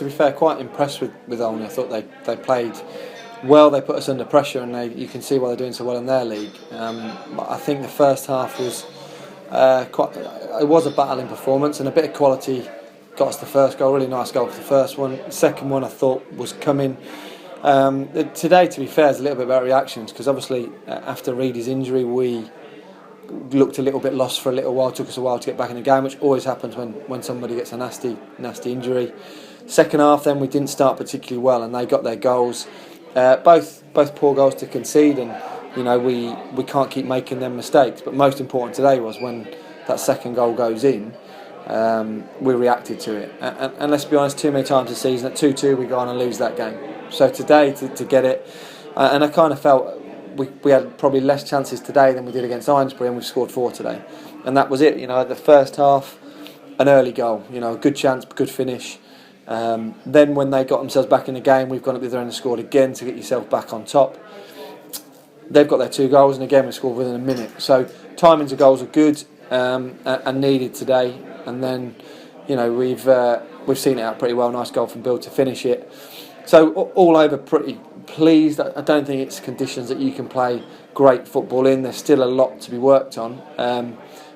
be fair, quite impressed with Olney. I thought they played well. They put us under pressure, and you can see why they're doing so well in their league. I think the first half was it was a battling performance, and a bit of quality got us the first goal. Really nice goal for the first one. The second one I thought was coming. Today, to be fair, is a little bit about reactions, because obviously after Reid's injury we looked a little bit lost for a little while. Took us a while to get back in the game, which always happens when somebody gets a nasty injury. Second half, then we didn't start particularly well, and they got their goals. Both poor goals to concede, and we can't keep making them mistakes. But most important today was when that second goal goes in, we reacted to it. And let's be honest, too many times this season at 2-2 we go on and lose that game. So today to get it, and I kind of felt we had probably less chances today than we did against Eynesbury, and we've scored 4 today, and that was it. The first half, an early goal, a good chance, good finish. Then when they got themselves back in the game, we've gone up the other end and scored again to get yourself back on top. They've got their 2 goals, and again we scored within a minute. So timings of goals are good and needed today. And then we've seen it out pretty well. Nice goal from Bill to finish it. So all over, pretty pleased. I don't think it's conditions that you can play great football in. There's still a lot to be worked on.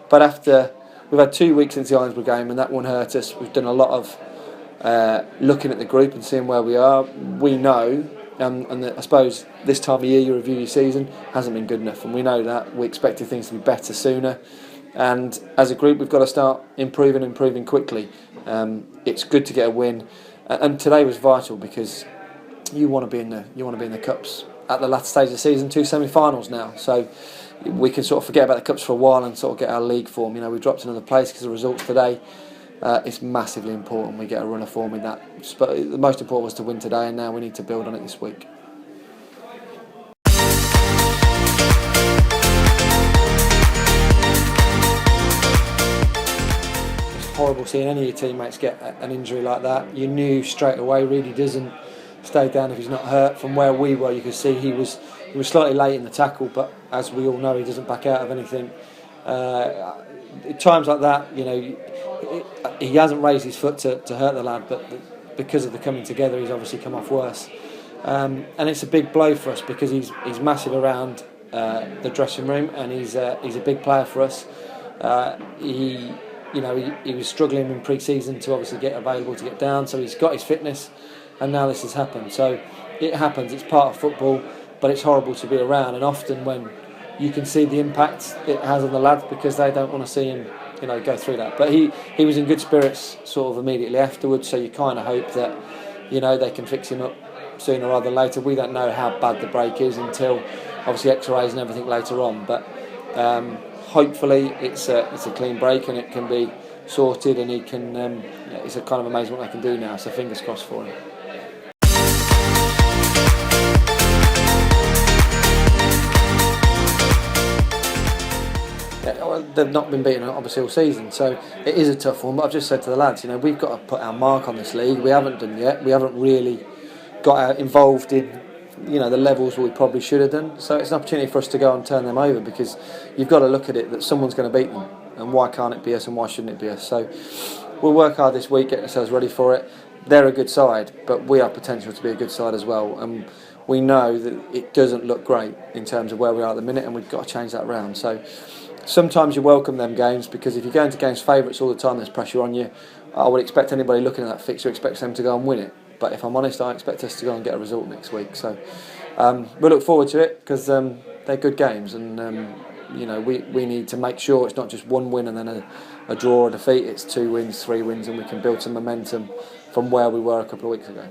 But after we've had 2 weeks since the Eynesbury game, and that one hurt us. We've done a lot of looking at the group and seeing where we are. We know, and I suppose this time of year you review your season, hasn't been good enough, and we know that. We expected things to be better sooner, and as a group we've got to start improving quickly. It's good to get a win, and today was vital, because you want to be in the cups at the latter stage of the season. 2 semi-finals now, so we can sort of forget about the cups for a while and sort of get our league form. We dropped another place because of the results today. It's massively important we get a run of form in that. But the most important was to win today, and now we need to build on it this week. It's horrible seeing any of your teammates get an injury like that. You knew straight away Reid doesn't stay down if he's not hurt. From where we were, you could see he was slightly late in the tackle, but as we all know, he doesn't back out of anything. At times like that, he hasn't raised his foot to hurt the lad, but because of the coming together, he's obviously come off worse. And it's a big blow for us, because he's massive around the dressing room, and he's a big player for us. He was struggling in pre-season to obviously get available to get down, so he's got his fitness, and now this has happened. So it happens, it's part of football, but it's horrible to be around, and often when you can see the impact it has on the lads, because they don't want to see him go through that. But he was in good spirits sort of immediately afterwards, so you kind of hope that they can fix him up sooner rather than later. We don't know how bad the break is until obviously x-rays and everything later on, but hopefully it's a clean break and it can be sorted, and he can it's a kind of amazing what they can do now, so fingers crossed for him. They've not been beaten obviously all season, so it is a tough one. But I've just said to the lads, we've got to put our mark on this league. We haven't done yet. We haven't really got involved in the levels we probably should have done. So it's an opportunity for us to go and turn them over, because you've got to look at it that someone's going to beat them, and why can't it be us, and why shouldn't it be us? So we'll work hard this week, get ourselves ready for it. They're a good side, but we have potential to be a good side as well, and we know that it doesn't look great in terms of where we are at the minute, and we've got to change that round. So sometimes you welcome them games, because if you're going to games favourites all the time, there's pressure on you. I would expect anybody looking at that fixture expects them to go and win it. But if I'm honest, I expect us to go and get a result next week. So we look forward to it, because they're good games, and we need to make sure it's not just one win and then a draw or a defeat. It's 2 wins, 3 wins, and we can build some momentum from where we were a couple of weeks ago.